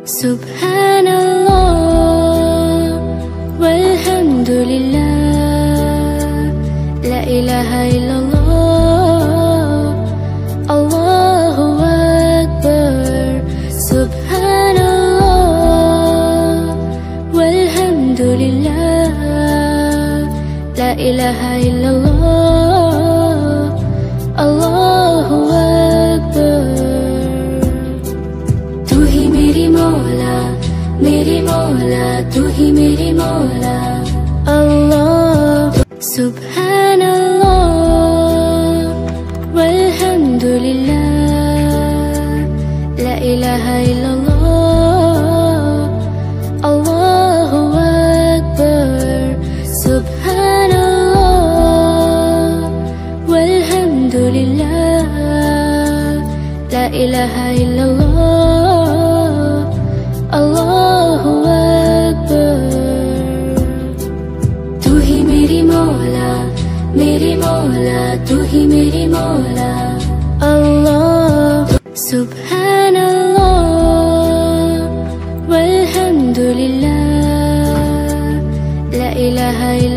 سبحان الله والحمد لله لا إله إلا الله الله أكبر سبحان الله والحمد لله لا إله إلا الله الله أكبر تو ہی میری مولا تو ہی میری مولا اللہ سبحان اللہ والحمد للہ لا الہ الا اللہ اللہ اکبر سبحان اللہ والحمد للہ لا الہ الا اللہ اللہ اکبر تو ہی میری مولا تو ہی میری مولا اللہ سبحان اللہ والحمد للہ لا الہ الا